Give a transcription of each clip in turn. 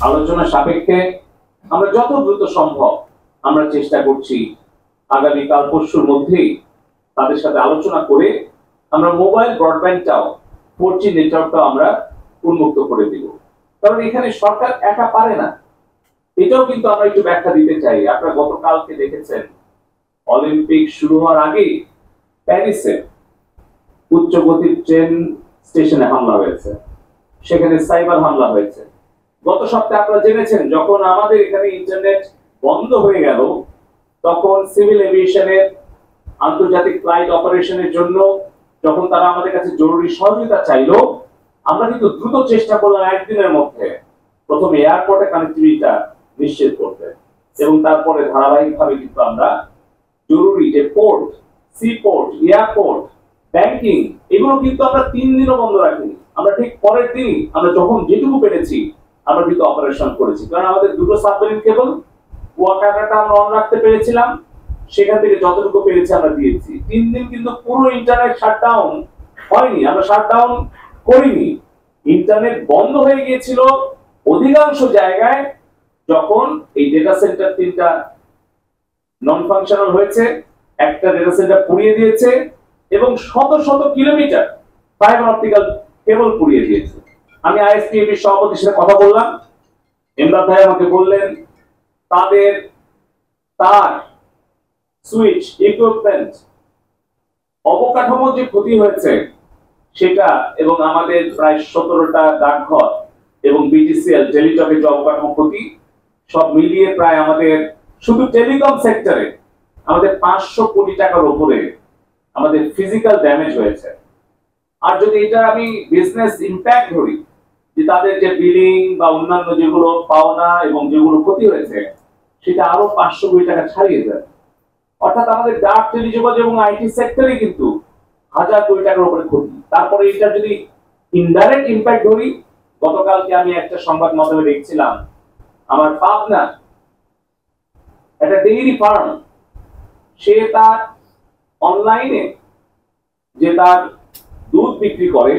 আলোচনা সাপেক্ষে আমরা যত দ্রুত সম্ভব আমরা চেষ্টা করছি আগামীকাল পরশুর মধ্যেই তাদের সাথে আলোচনা করে আমরা মোবাইল ব্রডব্যান্ডটাও 4G নেটওয়ার্কটাও আমরা উন্মুক্ত করে দিব। কারণ এখানে সরকার একা পারে না, এটাও কিন্তু আমরা একটু ব্যাখ্যা দিতে চাই। আপনারা গতকালকে দেখেছেন অলিম্পিক শুরু হওয়ার আগে প্যারিসে উচ্চ গতির ট্রেন স্টেশনে হামলা হয়েছে, সেখানে সাইবার হামলা হয়েছে। গত সপ্তাহে আপনারা জেনেছেন যখন আমাদের এখানে ইন্টারনেট বন্ধ হয়ে গেল, তখন সিভিল এভিয়েশনের আন্তর্জাতিক ফ্লাইট অপারেশনের জন্য যখন তারা আমাদের কাছে জরুরি সহযোগিতা চাইলো, আমরা কিন্তু দ্রুত চেষ্টা করলাম একদিনের মধ্যে প্রথমে এয়ারপোর্টে কানেক্টিভিটিটা নিশ্চিত করতে, এবং তারপরে ধারাবাহিকভাবে কিন্তু আমরা জরুরি যে port, sea port, airport, banking, এগুলো কিন্তু আমরা 3 দিনও বন্ধ রাখিনি। আমরা ঠিক পরের দিনই আমরা যখন যেটুকু পেরেছি আমরা কিন্তু অপারেশন করেছি। কারণ আমাদের দুটো সাবমেরিন কেবল কুয়াকাটাটা আমরা অন রাখতে পেরেছিলাম, সেখান থেকে যতটুকু পেরেছি আমরা দিয়েছি। 3 দিন কিন্তু পুরো ইন্টারনেট শাটডাউন হয়নি, আমরা শাটডাউন করিনি। ইন্টারনেট বন্ধ হয়ে গিয়েছিল অধিকাংশ জায়গায় যখন এই ডেটা সেন্টার 3টা নন ফাংশনাল হয়েছে, একটা ডেটা সেন্টার পুড়িয়ে দিয়েছে এবং শত শত কিলোমিটার ফাইবার অপটিক্যাল কেবল পুড়িয়ে দিয়েছে। আমি আইএসপিএবি সভাপতির সাথে কথা বললাম, এমদাদ ভাই আমাকে বললেন তাদের তার সুইচ ইকুইপমেন্ট অবকাঠামো যে ক্ষতি হয়েছে সেটা, এবং আমাদের প্রায় 17টা ডাকঘর এবং বিটিসিএল টেলিটকের যে অবকাঠামো ক্ষতি, সব মিলিয়ে প্রায় আমাদের শুধু টেলিকম সেক্টরে আমাদের 500 কোটি টাকার উপরে আমাদের ফিজিক্যাল ড্যামেজ হয়েছে। আর যদি এটা আমি বিজনেস ইম্প্যাক্ট ধরি, যে তাদের যে বিলিং বা অন্যান্য যেগুলো পাওনা এবং যেগুলো ক্ষতি হয়েছে, সেটা আরো 500 কোটি টাকা ছাড়িয়ে যায়। অর্থাৎ আমাদের ডাক, টেলিযোগাযোগ এবং আইটি সেক্টরে কিন্তু 1000 কোটি টাকার উপরে ক্ষতি। তারপরে এটা যদি ইনডাইরেক্ট ইম্প্যাক্ট ধরি, গতকালকে আমি একটা সংবাদ মাধ্যমে দেখছিলাম আমার পাবনা একটা ডেইরি ফার্ম, সে তার অনলাইনে যে তার দুধ বিক্রি করে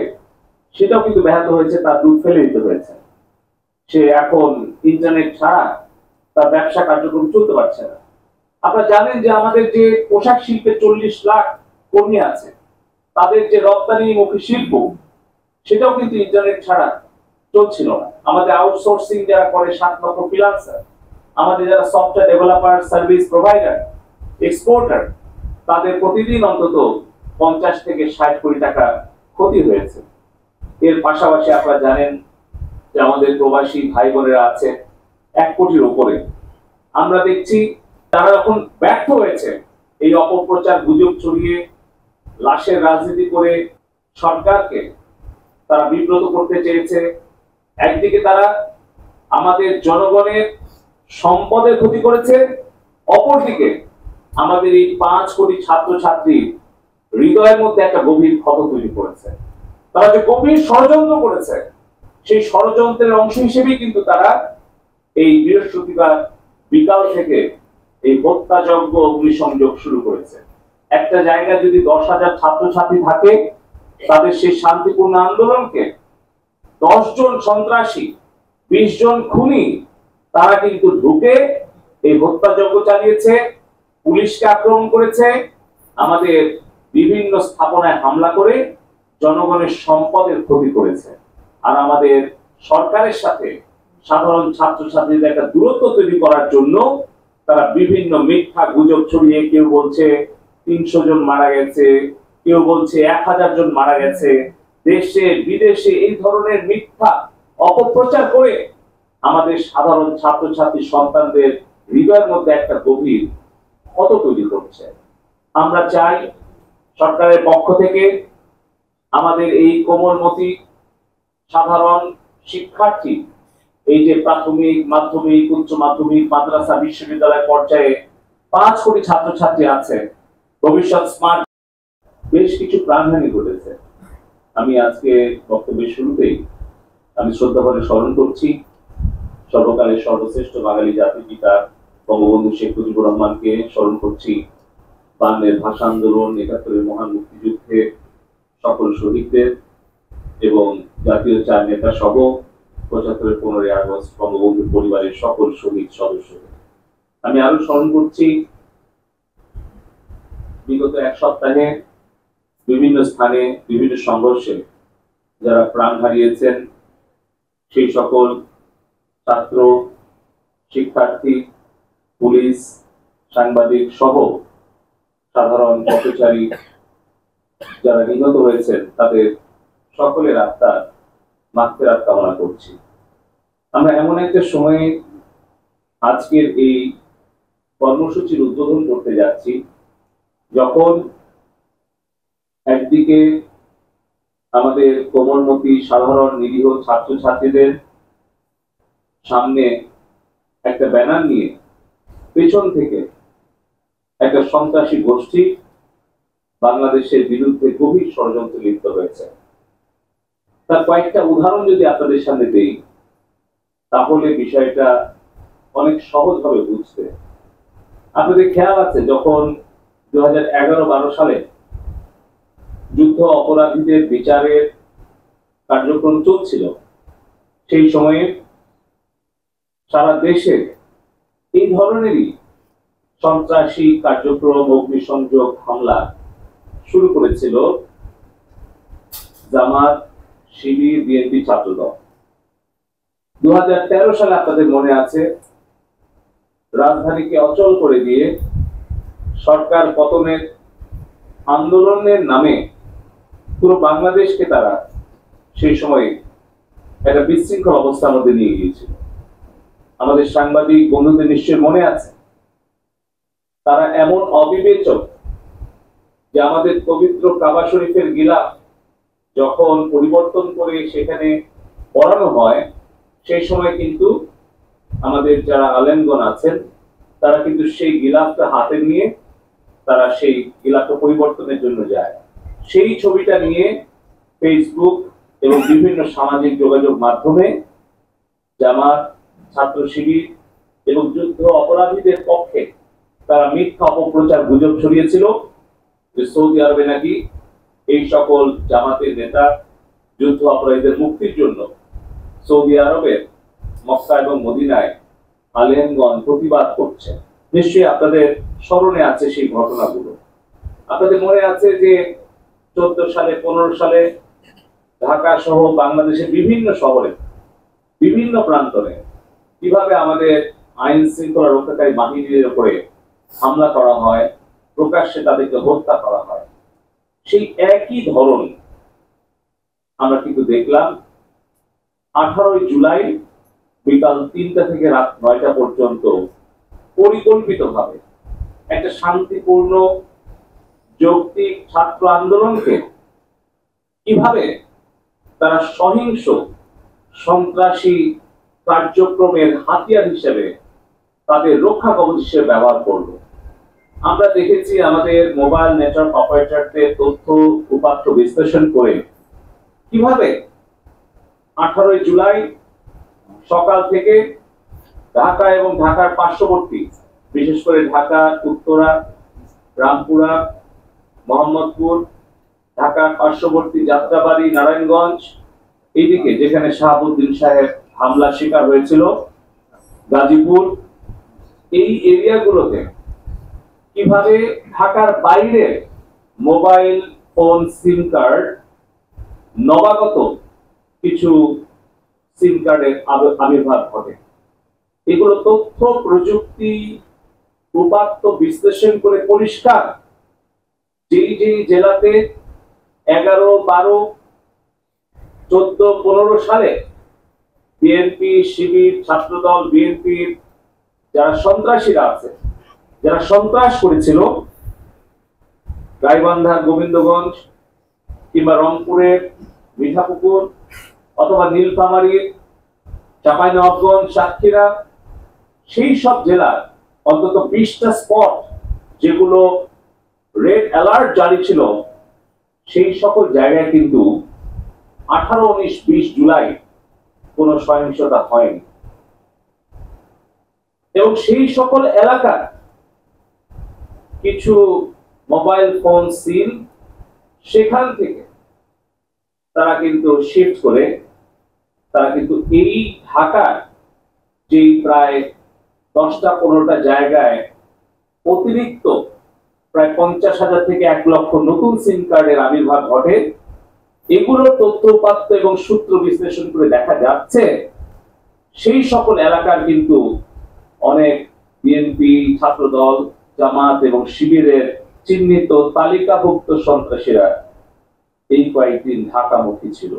সেটাও কিন্তু ব্যাহত হয়েছে, তার দুধ ফেলে দিতে হয়েছে। সে এখন ইন্টারনেট ছাড়া তার ব্যবসা কার্যক্রম চলতে পারছে না। আপনারা জানেন যে আমাদের যে পোশাক শিল্পে 40 লাখ কর্মী আছে, তাদের যে রপ্তানিমুখী শিল্প সেটাও কিন্তু ইন্টারনেট ছাড়া চলছিল না। আমাদের আউটসোর্সিং যারা করে 7 লক্ষ ফ্রিল্যান্সার, আমাদের যারা software developer, service provider, exporter, তাদের প্রতিদিন অন্তত 50 থেকে 60 কোটি টাকা ক্ষতি হয়েছে। এর পাশাপাশি আপনারা জানেন যে আমাদের প্রবাসী ভাই বোনেরা আছে 1 কোটির উপরে। আমরা দেখছি তারা এখন ব্যর্থ হয়েছে এই অপপ্রচার, গুজব ছড়িয়ে লাশের রাজনীতি করে সরকারকে তারা বিব্রত করতে চেয়েছে। একদিকে তারা আমাদের জনগণের সম্পদের ক্ষতি করেছে, অপরদিকে আমাদের এই 5 কোটি ছাত্রছাত্রীর হৃদয়ের মধ্যে একটা গভীর ক্ষত তৈরি করেছে। তারা যে গভীর ষড়যন্ত্র করেছে, সেই ষড়যন্ত্রের অংশ হিসেবেই কিন্তু তারা এই বৃহস্পতিবার বিকাল থেকে এই হত্যাযজ্ঞ, অগ্নিসংযোগ শুরু করেছে। একটা জায়গায় যদি 10,000 ছাত্রছাত্রী থাকে, তাদের সেই শান্তিপূর্ণ আন্দোলনকে 10 জন সন্ত্রাসী, 20 জন খুনি তারা কিন্তু ঢুকে এই হত্যাযজ্ঞ চালিয়েছে, পুলিশকে আক্রমণ করেছে, আমাদের বিভিন্ন স্থাপনায় হামলা করে জনগণের সম্পদের ক্ষতি করেছে। আর আমাদের সরকারের সাথে সাধারণ ছাত্রছাত্রীদের একটা দূরত্ব তৈরি করার জন্য তারা বিভিন্ন মিথ্যা গুজব ছড়িয়ে, কেউ বলছে 300 জন মারা গেছে, কেউ বলছে 1000 জন মারা গেছে, দেশে বিদেশে এই ধরনের মিথ্যা অপপ্রচার করে আমাদের সাধারণ ছাত্রছাত্রী সন্তানদের হৃদয়ের মধ্যে একটা গভীর ক্ষত তৈরি করছে। আমরা চাই সরকারের পক্ষ থেকে আমাদের এই কোমলমতি সাধারণ শিক্ষার্থী, এই যে প্রাথমিক, মাধ্যমিক, উচ্চ মাধ্যমিক, মাদ্রাসা, বিশ্ববিদ্যালয় পর্যায়ে 5 কোটি ছাত্রছাত্রী আছে, ভবিষ্যৎ স্মার্ট, বেশ কিছু প্রাণহানি ঘটেছে। আমি আজকে বক্তব্যের শুরুতেই আমি শ্রদ্ধা ভরে স্মরণ করছি সর্বকালের সর্বশ্রেষ্ঠ বাঙালি জাতির পিতা বঙ্গবন্ধু শেখ মুজিবুর রহমানকে, স্মরণ করছি বাংলার ভাষা আন্দোলন, ৭১-এর মহান মুক্তিযুদ্ধে সকল শহীদদের এবং জাতীয় 4 নেতা সহ 75-এর 15ই আগস্ট বঙ্গবন্ধুর পরিবারের সকল শহীদ সদস্যদের। আমি আরো স্মরণ করছি বিগত এক সপ্তাহে বিভিন্ন স্থানে বিভিন্ন সংঘর্ষে যারা প্রাণ হারিয়েছেন সেই সকল ছাত্র, শিক্ষার্থী, পুলিশ, সাংবাদিক সহ সাধারণ পথচারী যারা নিহত হয়েছেন তাদের সকলের আত্মার মাগফিরাত কামনা করছি। আমরা এমন একটা সময়ে আজকের এই কর্মসূচির উদ্বোধন করতে যাচ্ছি যখন একদিকে আমাদের কোমলমতি সাধারণ নিরীহ ছাত্রছাত্রীদের সামনে একটা ব্যানার নিয়ে পেছন থেকে একটা সন্ত্রাসী গোষ্ঠী বাংলাদেশের বিরুদ্ধে গভীর ষড়যন্ত্রে লিপ্ত হয়েছে। তার কয়েকটা উদাহরণ যদি আপনাদের সামনে দেই তাহলে বিষয়টা অনেক সহজ হবে বুঝতে। আপনাদের খেয়াল আছে যখন 2011-12 সালে যুদ্ধ অপরাধীদের বিচারের কার্যক্রম চলছিল, সেই সময়ে সারা দেশে এই ধরনেরই সন্ত্রাসী কার্যক্রম, অগ্নিসংযোগ, হামলা শুরু করেছিল জামাত, শিবির, বিএনপি, ছাত্রদল। 2013 সালে আপনাদের মনে আছে রাজধানীকে অচল করে দিয়ে সরকার পতনের আন্দোলনের নামে পুরো বাংলাদেশকে তারা সেই সময় একটা বিশৃঙ্খল অবস্থার মধ্যে নিয়ে গিয়েছিল। আমাদের সাংবাদিক বন্ধুদের নিশ্চয়ই মনে আছে তারা এমন অবিবেচক যে আমাদের পবিত্র কাবা শরীফের গিলাফ যখন পরিবর্তন করে সেখানে পড়ানো হয় সেই সময় কিন্তু আমাদের যারা আলেমগণ আছেন তারা কিন্তু সেই গিলাফটা হাতে নিয়ে তারা সেই গিলাফটা পরিবর্তনের জন্য যায়। সেই ছবিটা নিয়ে ফেসবুক এবং বিভিন্ন সামাজিক যোগাযোগ মাধ্যমে জামাত, ছাত্র শিবির এবং যুদ্ধ অপরাধীদের পক্ষে তারা মিথ্যা অপপ্রচার গুজব ছড়িয়েছিল যে সৌদি আরবে নাকি এই সকল জামাতের নেতা যুদ্ধ অপরাধীদের মুক্তির জন্য সৌদি আরবের মক্কা এবং মদিনায় আলেমগণ প্রতিবাদ করছে। নিশ্চয়ই আপনাদের স্মরণে আছে সেই ঘটনাগুলো। আপনাদের মনে আছে যে 14 সালে 15 সালে ঢাকা সহ বাংলাদেশের বিভিন্ন শহরে বিভিন্ন প্রান্তরে কিভাবে আমাদের আইন শৃঙ্খলা রক্ষাকারী বাহিনীর উপরে হামলা করা হয়, প্রকাশ্যে তাদেরকে হত্যা করা হয়। সেই একই ধরন আমরা কিন্তু দেখলাম 18 জুলাই বিকাল 3টা থেকে রাত 9টা পর্যন্ত পরিকল্পিতভাবে একটা শান্তিপূর্ণ যৌক্তিক ছাত্র আন্দোলনকে কিভাবে তারা সহিংস সন্ত্রাসী কার্যক্রমের হাতিয়ার হিসেবে তাদের রক্ষা কবচ হিসেবে ব্যবহার করলো। আমরা দেখেছি আমাদের মোবাইল নেটওয়ার্ক অপারেটরদের তথ্য উপাত্ত বিশ্লেষণ করে কিভাবে 18 জুলাই সকাল থেকে ঢাকা এবং ঢাকার পার্শ্ববর্তী বিশেষ করে ঢাকা উত্তরা, রামপুরা, মোহাম্মদপুর, ঢাকার পার্শ্ববর্তী যাত্রাবাড়ি, নারায়ণগঞ্জ, এইদিকে যেখানে শাহাবুদ্দিন সাহেব হামলা শিকার হয়েছিল, গাজীপুর, এই এরিয়াগুলোতে কিভাবে ঢাকার বাইরে মোবাইল ফোন সিম কার্ড নবাগত কিছু সিম কার্ডের আবির্ভাব ঘটে। এগুলো তথ্য প্রযুক্তি উপাত্ত বিশ্লেষণ করে পরিষ্কার যেই জেলাতে 11, 12, 14, 15 সালে বিএনপি, শিবির, ছাত্রদল, বিএনপির যারা সন্ত্রাসীরা আছে, যারা সন্ত্রাস করেছিল গাইবান্ধা, গোবিন্দগঞ্জ কিংবা রংপুরের মিঠাপুকুর অথবা নীলফামারীর চাঁপাইনবাবগঞ্জ, সাতক্ষীরা, সেই সব জেলার অন্তত 20টা স্পট যেগুলো রেড অ্যালার্ট জারি ছিল, সেই সকল জায়গায় কিন্তু 18, 19, 20 জুলাই কোনো সহিংসতা হয়নি। এবং সেই সকল এলাকার কিছু মোবাইল ফোন সিম সেখান থেকে তারা কিন্তু শিফট করে তারা কিন্তু এই ঢাকার যে প্রায় 10টা-15টা জায়গায় অতিরিক্ত প্রায় 50,000 থেকে 1 লক্ষ নতুন সিম কার্ডের আবির্ভাব ঘটে, এগুলোর তথ্যপাত্য এবং সূত্র বিশ্লেষণ করে দেখা যাচ্ছে সেই সকল এলাকার কিন্তু অনেক বিএনপি, ছাত্রদল, জামাত এবং শিবিরের চিহ্নিত তালিকাভুক্ত সন্ত্রাসীরা এই কয়েকদিন ঢাকামুখী ছিল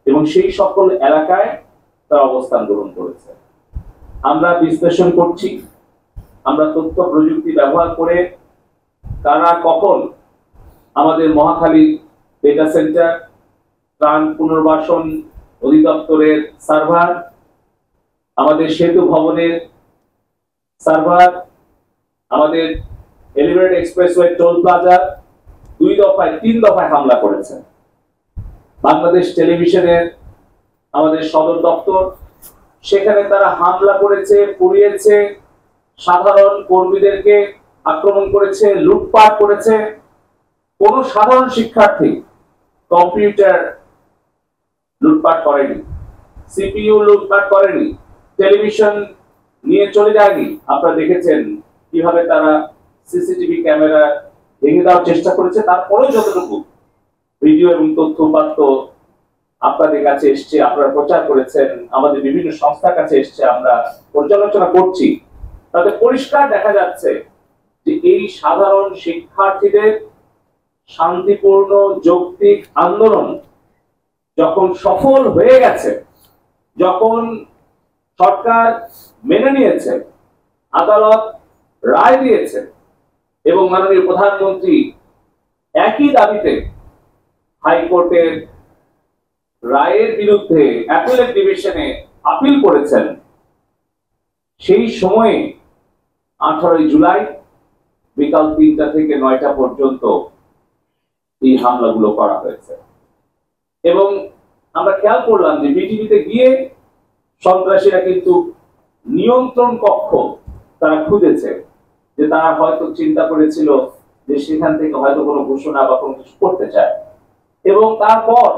এবং সেই সকল এলাকায় তারা অবস্থান গ্রহণ করেছে। আমরা বিশ্লেষণ করছি, আমরা তথ্য প্রযুক্তি ব্যবহার করে কারা কখন আমাদের মহাখালী ডেটা সেন্টার, ত্রাণ পুনর্বাসন অধিদপ্তরের সার্ভার, আমাদের সেতু ভবনের সার্ভার, আমাদের এলিভেটেড এক্সপ্রেসওয়ে টোল প্লাজা 2 দফায় 3 দফায় হামলা করেছে। বাংলাদেশ টেলিভিশনের আমাদের সদর দপ্তর, সেখানে তারা হামলা করেছে, পুড়িয়েছে, সাধারণ কর্মীদেরকে আক্রমণ করেছে, লুটপাট করেছে। কোন সাধারণ শিক্ষার্থী কম্পিউটার লুটপাট করেনি, সিপিইউ লুটপাট করেনি, টেলিভিশন নিয়ে চলে যায়নি। আপনারা দেখেছেন কিভাবে তারা সিসিটিভি ক্যামেরা ভেঙে দেওয়ার চেষ্টা করেছে। তারপরেও যতটুকু ভিডিও এবং তথ্যপাত্য আপনাদের কাছে এসছে, আপনারা প্রচার করেছেন, আমাদের বিভিন্ন সংস্থার কাছে এসছে, আমরা পর্যালোচনা করছি, তাতে পরিষ্কার দেখা যাচ্ছে যে এই সাধারণ শিক্ষার্থীদের শান্তিপূর্ণ যৌক্তিক আন্দোলন যখন সফল হয়ে গেছে, যখন সরকার মেনে নিয়েছে, আদালত রায় দিয়েছে এবং মাননীয় প্রধানমন্ত্রী একই দাবিতে হাইকোর্টের রায়ের বিরুদ্ধে অ্যাপিলেট ডিভিশনে আপিল করেছেন, সেই সময়ে 18 জুলাই বিকাল 3টা থেকে 9টা পর্যন্ত এই হামলাগুলো করা হয়েছে। এবং আমরা খেয়াল করলাম যে বিটিভিতে গিয়ে সন্ত্রাসীরা কিন্তু নিয়ন্ত্রণ কক্ষ তারা খুঁজেছে, যে তারা হয়তো চিন্তা করেছিল যে সেখান থেকে হয়তো কোনো ঘোষণা বা কোনো কিছু করতে চায়। এবং তারপর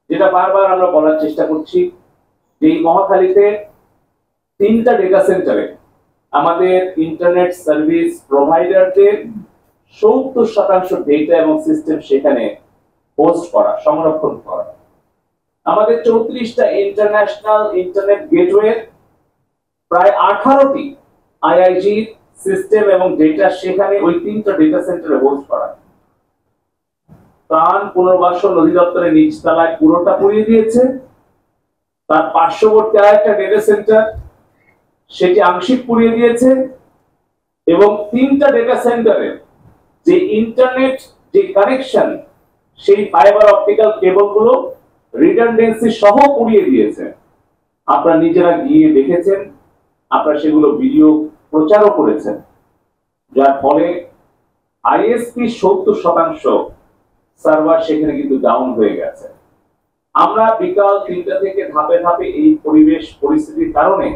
যেটা বারবার আমরা বলার চেষ্টা করছি, যে এই মহাখালীতে 3টা ডেটা সেন্টারে আমাদের ইন্টারনেট সার্ভিস প্রোভাইডারদের 70% ডেটা এবং সিস্টেম সেখানে হোস্ট করা, সংরক্ষণ করা। আমাদের 34টা ইন্টারন্যাশনাল ইন্টারনেট গেটওয়ে, প্রায় 18টি আইআইজি সিস্টেম এবং ডেটা সেখানে ওই 3টা ডেটা সেন্টারে হোস্ট করা। ত্রাণ পুনর্বাসন অধিদপ্তরের নিচতলায় পুরোটা পুড়িয়ে দিয়েছে। তার পার্শ্ববর্তী আরেকটা ডেটা সেন্টার সেটি আংশিক পুড়িয়ে দিয়েছে এবং 3টা ডেটা সেন্টারে যে ইন্টারনেট যে কানেকশন, সেই ফাইবার অপটিক্যাল কেবলগুলো রিডান্ডেন্সি সহ পুড়িয়ে দিয়েছে। আপনারা নিজেরা গিয়ে দেখেছেন, আপনারা সেগুলো ভিডিও প্রচারও করেছেন, যার ফলে আইএসপি 70% সার্ভার সেখানে কিন্তু ডাউন হয়ে গেছে। আমরা বিকাল 3টা থেকে ধাপে ধাপে এই পরিবেশ পরিস্থিতির কারণে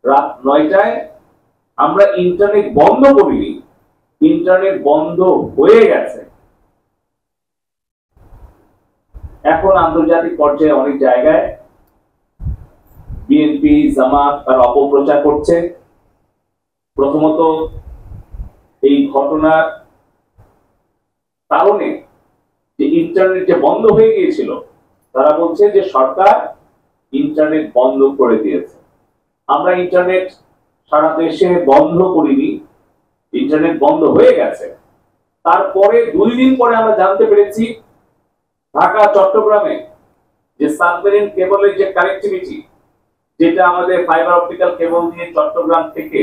রাত 9টায় আমরা ইন্টারনেট বন্ধ করিনি, ইন্টারনেট বন্ধ হয়ে গেছে। এখন আন্তর্জাতিক পর্যায়ে অনেক জায়গায় বিএনপি, জামাত তারা অপপ্রচার করছে। প্রথমত এই ঘটনার কারণে যে ইন্টারনেট যে বন্ধ হয়ে গিয়েছিল, তারা বলছে যে সরকার ইন্টারনেট বন্ধ করে দিয়েছে। আমরা ইন্টারনেট সারা দেশে বন্ধ করিনি, ইন্টারনেট বন্ধ হয়ে গেছে। তারপরে 2 দিন পরে আমরা জানতে পেরেছি ঢাকা চট্টগ্রামে যে সাবমেরিন কেবলের যে কানেক্টিভিটি, যেটা আমাদের ফাইবার অপটিক্যাল কেবল দিয়ে চট্টগ্রাম থেকে,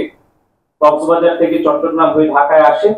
কক্সবাজার থেকে চট্টগ্রাম হয়ে ঢাকায় আসে,